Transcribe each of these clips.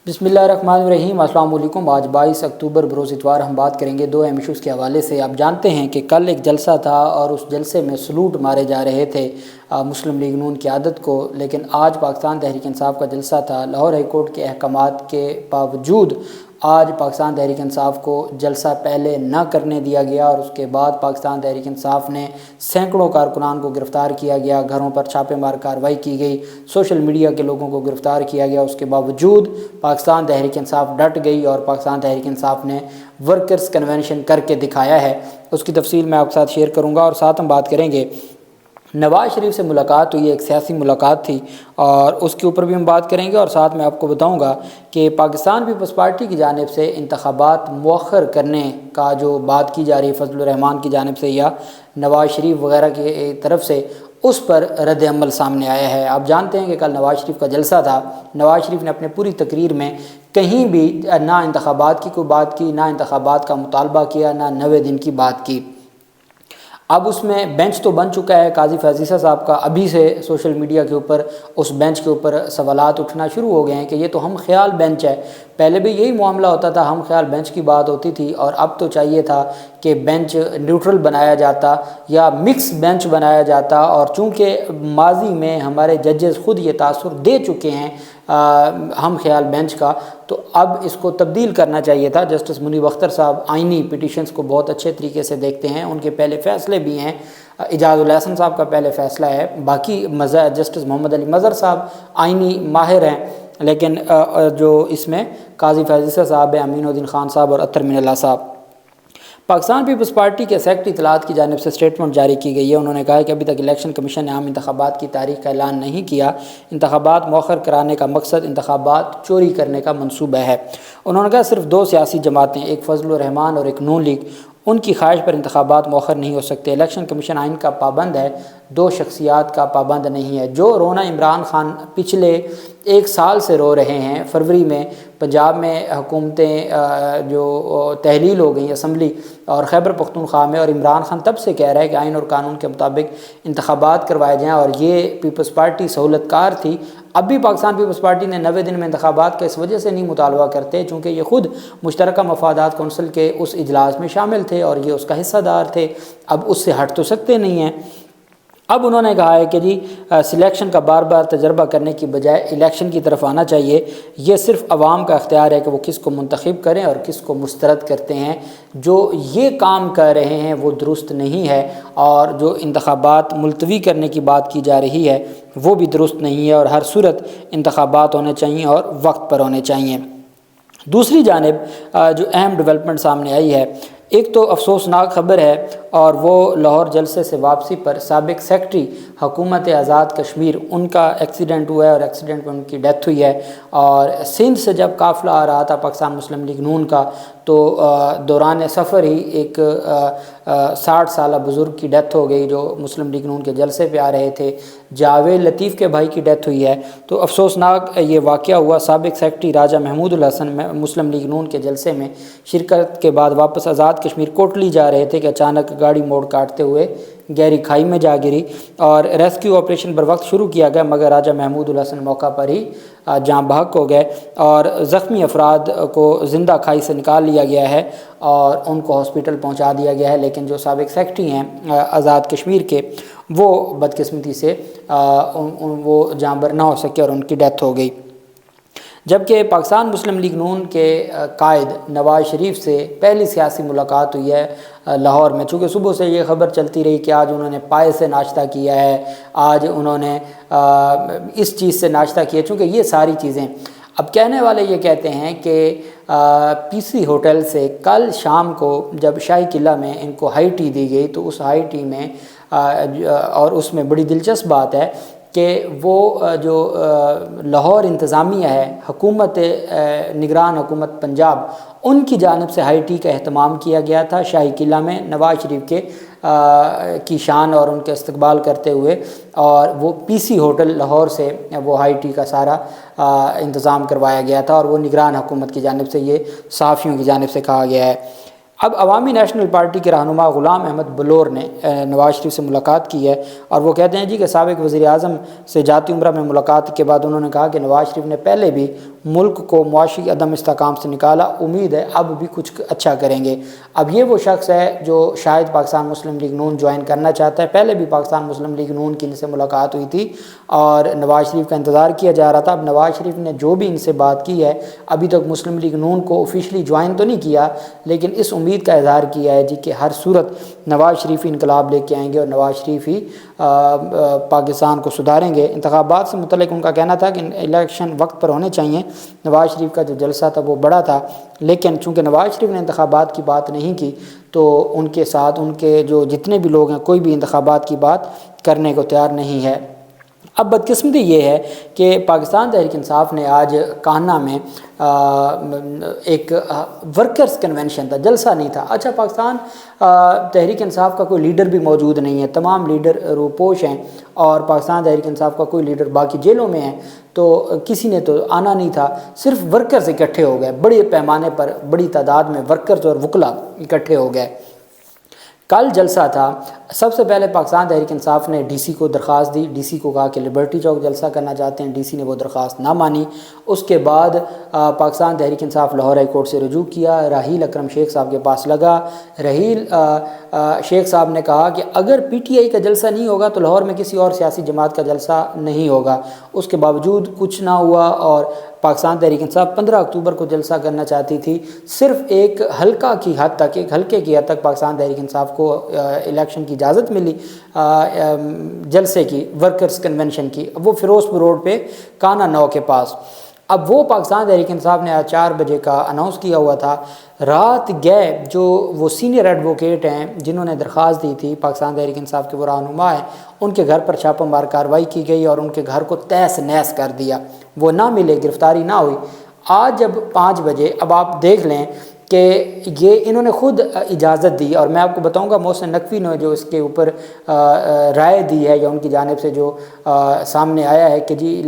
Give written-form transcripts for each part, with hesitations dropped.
بسم اللہ الرحمن الرحیم۔ السلام علیکم۔ آج 22 اکتوبر بروز اتوار ہم بات کریں گے دو اہم ایشوز کے حوالے سے۔ آپ جانتے ہیں کہ کل ایک جلسہ تھا اور اس جلسے میں سلوٹ مارے جا رہے تھے مسلم لیگ نون کی عادت کو، لیکن آج پاکستان تحریک انصاف کا جلسہ تھا۔ لاہور ہائی کورٹ کے احکامات کے باوجود آج پاکستان تحریک انصاف کو جلسہ پہلے نہ کرنے دیا گیا اور اس کے بعد پاکستان تحریک انصاف نے سینکڑوں کارکنان کو گرفتار کیا گیا، گھروں پر چھاپے مار کارروائی کی گئی، سوشل میڈیا کے لوگوں کو گرفتار کیا گیا۔ اس کے باوجود پاکستان تحریک انصاف ڈٹ گئی اور پاکستان تحریک انصاف نے ورکرز کنونشن کر کے دکھایا ہے۔ اس کی تفصیل میں آپ کے ساتھ شیئر کروں گا اور ساتھ ہم بات کریں گے نواز شریف سے ملاقات ہوئی، ایک سیاسی ملاقات تھی اور اس کے اوپر بھی ہم بات کریں گے، اور ساتھ میں آپ کو بتاؤں گا کہ پاکستان پیپلز پارٹی کی جانب سے انتخابات مؤخر کرنے کا جو بات کی جا رہی ہے فضل الرحمان کی جانب سے یا نواز شریف وغیرہ کی طرف سے، اس پر رد عمل سامنے آیا ہے۔ آپ جانتے ہیں کہ کل نواز شریف کا جلسہ تھا۔ نواز شریف نے اپنے پوری تقریر میں کہیں بھی نہ انتخابات کی کوئی بات کی، نہ انتخابات کا مطالبہ کیا، نہ 90 دن کی بات کی۔ اب اس میں بینچ تو بن چکا ہے قاضی فیض عیسیٰ صاحب کا، ابھی سے سوشل میڈیا کے اوپر اس بینچ کے اوپر سوالات اٹھنا شروع ہو گئے ہیں کہ یہ تو ہم خیال بینچ ہے۔ پہلے بھی یہی معاملہ ہوتا تھا، ہم خیال بینچ کی بات ہوتی تھی، اور اب تو چاہیے تھا کہ بینچ نیوٹرل بنایا جاتا یا مکس بینچ بنایا جاتا، اور چونکہ ماضی میں ہمارے ججز خود یہ تاثر دے چکے ہیں ہم خیال بینچ کا، تو اب اس کو تبدیل کرنا چاہیے تھا۔ جسٹس منیب اختر صاحب آئینی پٹیشنز کو بہت اچھے طریقے سے دیکھتے ہیں، ان کے پہلے فیصلے بھی ہیں، اعجاز الاحسن صاحب کا پہلے فیصلہ ہے، باقی جسٹس محمد علی مظہر صاحب آئینی ماہر ہیں، لیکن جو اس میں قاضی فیض عیسیٰ صاحب ہیں، امین الدین خان صاحب اور اطہر من اللہ صاحب۔ پاکستان پیپلز پارٹی کے سیکرٹری اطلاعات کی جانب سے اسٹیٹمنٹ جاری کی گئی ہے۔ انہوں نے کہا کہ ابھی تک الیکشن کمیشن نے عام انتخابات کی تاریخ کا اعلان نہیں کیا۔ انتخابات مؤخر کرانے کا مقصد انتخابات چوری کرنے کا منصوبہ ہے۔ انہوں نے کہا صرف دو سیاسی جماعتیں، ایک فضل الرحمان اور ایک نون لیگ، ان کی خواہش پر انتخابات مؤخر نہیں ہو سکتے۔ الیکشن کمیشن آئین کا پابند ہے، دو شخصیات کا پابند نہیں ہے۔ جو رونا عمران خان پچھلے ایک سال سے رو رہے ہیں، فروری میں پنجاب میں حکومتیں جو تحلیل ہو گئیں اسمبلی اور خیبر پختونخوا میں، اور عمران خان تب سے کہہ رہا ہے کہ آئین اور قانون کے مطابق انتخابات کروائے جائیں، اور یہ پیپلز پارٹی سہولت کار تھی۔ اب بھی پاکستان پیپلز پارٹی نے 90 دن میں انتخابات کا اس وجہ سے نہیں مطالبہ کرتے چونکہ یہ خود مشترکہ مفادات کونسل کے اس اجلاس میں شامل تھے اور یہ اس کا حصہ دار تھے، اب اس سے ہٹ تو سکتے نہیں ہیں۔ اب انہوں نے کہا ہے کہ سلیکشن کا بار بار تجربہ کرنے کی بجائے الیکشن کی طرف آنا چاہیے، یہ صرف عوام کا اختیار ہے کہ وہ کس کو منتخب کریں اور کس کو مسترد کرتے ہیں۔ جو یہ کام کر رہے ہیں وہ درست نہیں ہے، اور جو انتخابات ملتوی کرنے کی بات کی جا رہی ہے وہ بھی درست نہیں ہے، اور ہر صورت انتخابات ہونے چاہیے اور وقت پر ہونے چاہیے۔ دوسری جانب جو اہم ڈیولپمنٹ سامنے آئی ہے، ایک تو افسوسناک خبر ہے، اور وہ لاہور جلسے سے واپسی پر سابق سیکرٹری حکومت آزاد کشمیر، ان کا ایکسیڈنٹ ہوا ہے اور ایکسیڈنٹ میں ان کی ڈیتھ ہوئی ہے۔ اور سندھ سے جب قافلہ آ رہا تھا پاکستان مسلم لیگ نون کا، تو دوران سفر ہی ایک 60 سالہ بزرگ کی ڈیتھ ہو گئی جو مسلم لیگ نون کے جلسے پہ آ رہے تھے۔ جاوید لطیف کے بھائی کی ڈیتھ ہوئی ہے، تو افسوسناک یہ واقعہ ہوا۔ سابق سیکرٹری راجہ محمود الحسن مسلم لیگ نون کے جلسے میں شرکت کے بعد واپس آزاد کشمیر کوٹلی جا رہے تھے کہ اچانک گاڑی موڑ کاٹتے ہوئے گہری کھائی میں جا گری، اور ریسکیو آپریشن پر وقت شروع کیا گیا مگر راجہ محمود الحسن موقع پر ہی جاں بحق ہو گئے، اور زخمی افراد کو زندہ کھائی سے نکال لیا گیا ہے اور ان کو ہاسپٹل پہنچا دیا گیا ہے، لیکن جو سابق سیکرٹری ہیں آزاد کشمیر کے، وہ بدقسمتی سے وہ جاں بر نہ ہو سکے اور ان کی ڈیتھ ہو گئی۔ جبکہ پاکستان مسلم لیگ نون کے قائد نواز شریف سے پہلی سیاسی ملاقات ہوئی ہے لاہور میں، چونکہ صبح سے یہ خبر چلتی رہی کہ آج انہوں نے پائے سے ناشتہ کیا ہے، آج انہوں نے اس چیز سے ناشتہ کیا، چونکہ یہ ساری چیزیں اب کہنے والے یہ کہتے ہیں کہ پی سی ہوٹل سے کل شام کو جب شاہی قلعہ میں ان کو ہائی ٹی دی گئی، تو اس ہائی ٹی میں اور اس میں بڑی دلچسپ بات ہے کہ وہ جو لاہور انتظامیہ ہے، حکومت نگران حکومت پنجاب، ان کی جانب سے ہائی ٹی کا اہتمام کیا گیا تھا شاہی قلعہ میں نواز شریف کی شان اور ان کے استقبال کرتے ہوئے، اور وہ پی سی ہوٹل لاہور سے وہ ہائی ٹی کا سارا انتظام کروایا گیا تھا، اور وہ نگران حکومت کی جانب سے یہ صحافیوں کی جانب سے کہا گیا ہے۔ اب عوامی نیشنل پارٹی کے رہنما غلام احمد بلور نے نواز شریف سے ملاقات کی ہے، اور وہ کہتے ہیں کہ سابق وزیر اعظم سے جاتی عمرہ میں ملاقات کے بعد انہوں نے کہا کہ نواز شریف نے پہلے بھی ملک کو معاشی عدم استحکام سے نکالا، امید ہے اب بھی کچھ اچھا کریں گے۔ اب یہ وہ شخص ہے جو شاید پاکستان مسلم لیگ نون جوائن کرنا چاہتا ہے۔ پہلے بھی پاکستان مسلم لیگ نون کی ان سے ملاقات ہوئی تھی اور نواز شریف کا انتظار کیا جا رہا تھا۔ اب نواز شریف نے جو بھی ان سے بات کی ہے، ابھی تک مسلم لیگ نون کو آفیشلی جوائن تو نہیں کیا، لیکن اس امید کا اظہار کیا ہے کہ ہر صورت نواز شریف ہی انقلاب لے کے آئیں گے اور نواز شریف ہی پاکستان کو سدھاریں گے۔ انتخابات سے متعلق ان کا کہنا تھا کہ الیکشن وقت پر ہونے چاہیے۔ نواز شریف کا جو جلسہ تھا وہ بڑا تھا، لیکن چونکہ نواز شریف نے انتخابات کی بات نہیں کی تو ان کے ساتھ ان کے جو جتنے بھی لوگ ہیں کوئی بھی انتخابات کی بات کرنے کو تیار نہیں ہے۔ اب بدقسمتی یہ ہے کہ پاکستان تحریک انصاف نے آج کانہ میں ایک ورکرز کنونشن تھا، جلسہ نہیں تھا۔ اچھا، پاکستان تحریک انصاف کا کوئی لیڈر بھی موجود نہیں ہے، تمام لیڈر روپوش ہیں اور پاکستان تحریک انصاف کا کوئی لیڈر باقی جیلوں میں ہے، تو کسی نے تو آنا نہیں تھا، صرف ورکرز اکٹھے ہو گئے، بڑے پیمانے پر بڑی تعداد میں ورکرز اور وکلا اکٹھے ہو گئے۔ کل جلسہ تھا، سب سے پہلے پاکستان تحریک انصاف نے ڈی سی کو درخواست دی، ڈی سی کو کہا کہ لبرٹی چوک جلسہ کرنا چاہتے ہیں، ڈی سی نے وہ درخواست نہ مانی۔ اس کے بعد پاکستان تحریک انصاف لاہور ہائی کورٹ سے رجوع کیا، راحیل اکرم شیخ صاحب کے پاس لگا۔ راحیل شیخ صاحب نے کہا کہ اگر پی ٹی آئی کا جلسہ نہیں ہوگا تو لاہور میں کسی اور سیاسی جماعت کا جلسہ نہیں ہوگا۔ اس کے باوجود کچھ نہ ہوا اور پاکستان تحریک انصاف 15 اکتوبر کو جلسہ کرنا چاہتی تھی۔ صرف ایک حلقہ کی حد تک، ایک حلقے کی حد تک پاکستان تحریک انصاف کو الیکشن کی اجازت ملی جلسے کی، ورکرز کنونشن کی، وہ فیروز پور روڈ پہ کانہ 9 کے پاس۔ اب وہ پاکستان تحریک انصاف نے آج 4 بجے کا اناؤنس کیا ہوا تھا۔ رات گئے جو وہ سینئر ایڈوکیٹ ہیں جنہوں نے درخواست دی تھی، پاکستان تحریک انصاف کے وہ رہنما ہیں، ان کے گھر پر چھاپہ مار کارروائی کی گئی اور ان کے گھر کو تہس نہس کر دیا، وہ نہ ملے، گرفتاری نہ ہوئی۔ آج جب 5 بجے، اب آپ دیکھ لیں کہ یہ انہوں نے خود اجازت دی، اور میں آپ کو بتاؤں گا محسن نقوی نے جو اس کے اوپر رائے دی ہے یا ان کی جانب سے جو سامنے آیا ہے کہ جی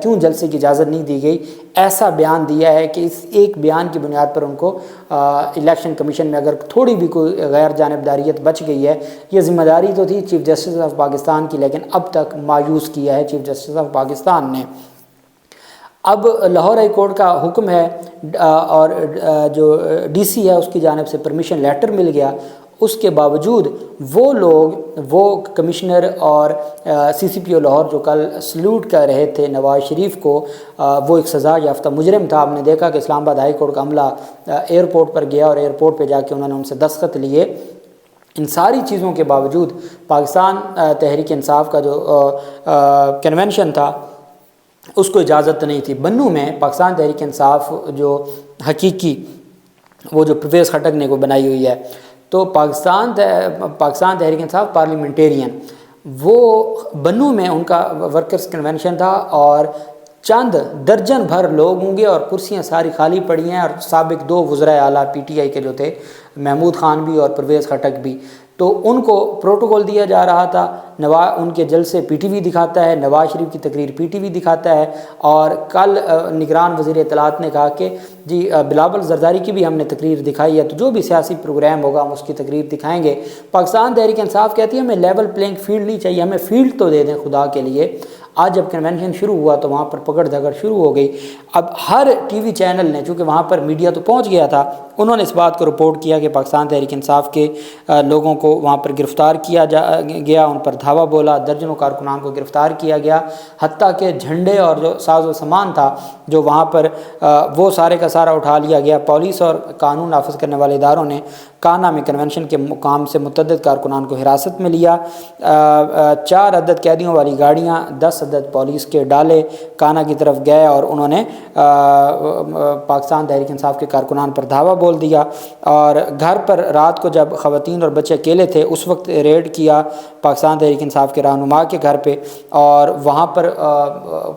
کیوں جلسے کی اجازت نہیں دی گئی، ایسا بیان دیا ہے کہ اس ایک بیان کی بنیاد پر ان کو الیکشن کمیشن میں اگر تھوڑی بھی کوئی غیر جانبداریت بچ گئی ہے، یہ ذمہ داری تو تھی چیف جسٹس آف پاکستان کی، لیکن اب تک مایوس کیا ہے چیف جسٹس آف پاکستان نے۔ اب لاہور ہائی کورٹ کا حکم ہے اور جو ڈی سی ہے اس کی جانب سے پرمیشن لیٹر مل گیا، اس کے باوجود وہ لوگ، وہ کمشنر اور سی سی پی او لاہور جو کل سلوٹ کر رہے تھے نواز شریف کو، وہ ایک سزا یافتہ مجرم تھا۔ آپ نے دیکھا کہ اسلام آباد ہائی کورٹ کا عملہ ایئرپورٹ پر گیا اور ایئرپورٹ پہ جا کے انہوں نے ان سے دستخط لیے۔ ان ساری چیزوں کے باوجود پاکستان تحریک انصاف کا جو کنونشن تھا اس کو اجازت نہیں تھی۔ بنوں میں پاکستان تحریک انصاف جو حقیقی، وہ جو پرویز خٹک نے کو بنائی ہوئی ہے، تو پاکستان تحریک انصاف پارلیمنٹیرین، وہ بنوں میں ان کا ورکرز کنونشن تھا اور چند درجن بھر لوگ ہوں گے اور کرسیاں ساری خالی پڑی ہیں، اور سابق 2 وزرائے اعلیٰ پی ٹی آئی کے جو تھے، محمود خان بھی اور پرویز خٹک بھی، تو ان کو پروٹوکول دیا جا رہا تھا۔ ان کے جلسے پی ٹی وی دکھاتا ہے، نواز شریف کی تقریر پی ٹی وی دکھاتا ہے، اور کل نگران وزیر اطلاعات نے کہا کہ جی بلاول زرداری کی بھی ہم نے تقریر دکھائی ہے، تو جو بھی سیاسی پروگرام ہوگا ہم اس کی تقریر دکھائیں گے۔ پاکستان تحریک انصاف کہتی ہے ہمیں لیول پلینگ فیلڈ نہیں چاہیے، ہمیں فیلڈ تو دے دیں خدا کے لیے۔ آج جب کنونشن شروع ہوا تو وہاں پر پکڑ دھکڑ شروع ہو گئی۔ اب ہر ٹی وی چینل نے، چونکہ وہاں پر میڈیا تو پہنچ گیا تھا، انہوں نے اس بات کو رپورٹ کیا کہ پاکستان تحریک انصاف کے لوگوں کو وہاں پر گرفتار کیا گیا، ان پر دھاوا بولا، درجنوں کارکنان کو گرفتار کیا گیا، حتیٰ کہ جھنڈے اور جو ساز و سامان تھا جو وہاں پر وہ سارے کا سارا اٹھا لیا گیا۔ پولیس اور قانون نافذ کرنے والے اداروں نے کانہ میں کنونشن کے مقام سے متعدد کارکنان کو حراست میں لیا۔ 4 عدد قیدیوں والی گاڑیاں، 10 عدد پولیس کے ڈالے کانہ کی طرف گئے اور انہوں نے پاکستان تحریک انصاف کے کارکنان پر دھاوا بول دیا، اور گھر پر رات کو جب خواتین اور بچے اکیلے تھے اس وقت ریڈ کیا پاکستان تحریک انصاف کے رہنما کے گھر پہ، اور وہاں پر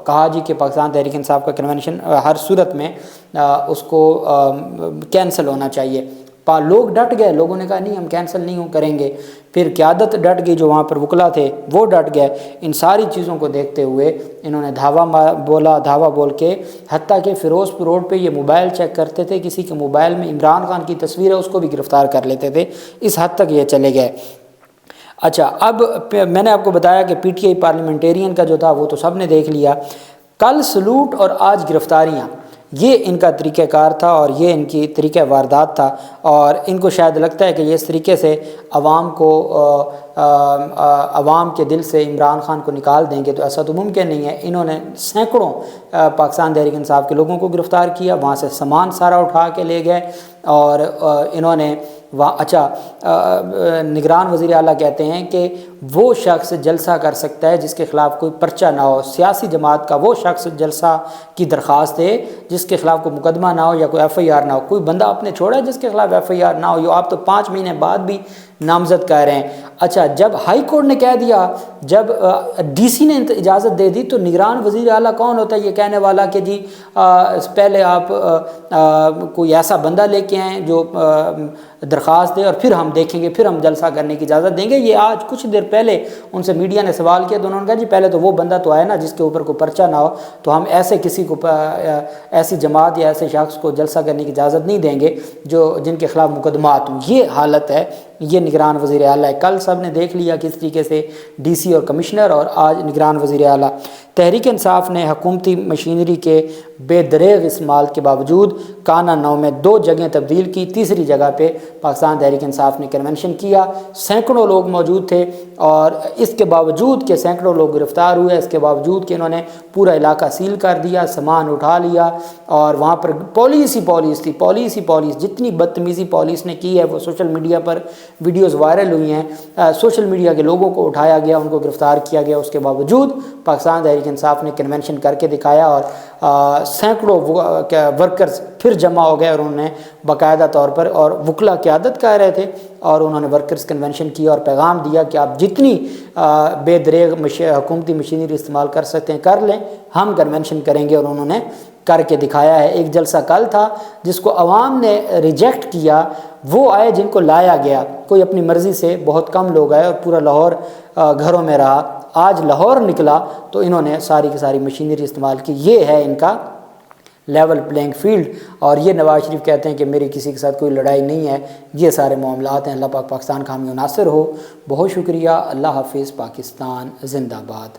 کہا جی کہ پاکستان تحریک انصاف کا کنونشن ہر صورت میں اس کو کینسل ہونا چاہیے۔ لوگ ڈٹ گئے، لوگوں نے کہا نہیں ہم کینسل نہیں کریں گے، پھر قیادت ڈٹ گئی، جو وہاں پر وکلا تھے وہ ڈٹ گئے۔ ان ساری چیزوں کو دیکھتے ہوئے انہوں نے دھاوا بول کے، حتیٰ کہ فیروز پور روڈ پہ یہ موبائل چیک کرتے تھے، کسی کے موبائل میں عمران خان کی تصویر ہے اس کو بھی گرفتار کر لیتے تھے، اس حد تک یہ چلے گئے۔ اچھا، اب میں نے آپ کو بتایا کہ پی ٹی آئی پارلیمنٹیرین کا جو تھا وہ تو سب نے دیکھ لیا۔ کل سلوٹ اور آج گرفتاریاں، یہ ان کا طریقہ کار تھا اور یہ ان کی طریقہ واردات تھا، اور ان کو شاید لگتا ہے کہ یہ اس طریقے سے عوام کے دل سے عمران خان کو نکال دیں گے، تو ایسا تو ممکن نہیں ہے۔ انہوں نے سینکڑوں پاکستان تحریک انصاف کے لوگوں کو گرفتار کیا، وہاں سے سامان سارا اٹھا کے لے گئے، اور انہوں نے نگران وزیر اعلیٰ کہتے ہیں کہ وہ شخص جلسہ کر سکتا ہے جس کے خلاف کوئی پرچہ نہ ہو، سیاسی جماعت کا وہ شخص جلسہ کی درخواست دے جس کے خلاف کوئی مقدمہ نہ ہو یا کوئی ایف آئی آر نہ ہو۔ کوئی بندہ آپ نے چھوڑا ہے جس کے خلاف ایف آئی آر نہ ہو؟ یہ آپ تو 5 مہینے بعد بھی نامزد کہہ رہے ہیں۔ اچھا، جب ہائی کورٹ نے کہہ دیا، جب ڈی سی نے اجازت دے دی، تو نگران وزیر اعلیٰ کون ہوتا ہے یہ کہنے والا کہ جی پہلے آپ کوئی ایسا بندہ لے کے آئیں جو درخواست دے اور پھر ہم دیکھیں گے، پھر ہم جلسہ کرنے کی اجازت دیں گے۔ یہ آج کچھ دیر پہلے ان سے میڈیا نے سوال کیا تو انہوں نے کہا جی پہلے تو وہ بندہ تو آئے نا جس کے اوپر کوئی پرچہ نہ ہو، تو ہم ایسے کسی کو ایسی جماعت یا ایسے شخص کو جلسہ کرنے کی اجازت نہیں دیں گے جن کے خلاف مقدمات ہوں۔ یہ حالت ہے، یہ نگران وزیر اعلیٰ ہے۔ کل سب نے دیکھ لیا کس طریقے سے ڈی سی اور کمشنر، اور آج نگران وزیر اعلیٰ۔ تحریک انصاف نے حکومتی مشینری کے بے دریغ استعمال کے باوجود کانا 9 میں 2 جگہیں تبدیل کی، تیسری جگہ پہ پاکستان تحریک انصاف نے کنونشن کیا۔ سینکڑوں لوگ موجود تھے، اور اس کے باوجود کہ سینکڑوں لوگ گرفتار ہوئے، اس کے باوجود کہ انہوں نے پورا علاقہ سیل کر دیا، سامان اٹھا لیا، اور وہاں پر پولیس تھی، پولیس جتنی بدتمیزی پولیس نے کی ہے وہ سوشل میڈیا پر ویڈیوز وائرل ہوئی ہیں۔ سوشل میڈیا کے لوگوں کو اٹھایا گیا، ان کو گرفتار کیا گیا، اس کے باوجود پاکستان تحریک انصاف نے کنونشن کر کے دکھایا، اور سینکڑوں ورکرز پھر جمع ہو گئے، اور انہوں نے باقاعدہ طور پر، اور وکلا قیادت کر رہے تھے، اور انہوں نے ورکرز کنونشن کیا اور پیغام دیا کہ آپ جتنی بے دریغ حکومتی مشینری استعمال کر سکتے ہیں کر لیں، ہم کنونشن کریں گے، اور انہوں نے کر کے دکھایا ہے۔ ایک جلسہ کل تھا جس کو عوام نے ریجیکٹ کیا، وہ آئے جن کو لایا گیا، کوئی اپنی مرضی سے، بہت کم لوگ آئے، اور پورا لاہور گھروں میں رہا۔ آج لاہور نکلا تو انہوں نے ساری کی ساری مشینری استعمال کی۔ یہ ہے ان کا لیول پلینگ فیلڈ، اور یہ نواز شریف کہتے ہیں کہ میری کسی کے ساتھ کوئی لڑائی نہیں ہے۔ یہ سارے معاملات ہیں۔ اللہ پاک پاکستان کا حامی و ناصر ہو۔ بہت شکریہ۔ اللہ حافظ۔ پاکستان زندہ باد۔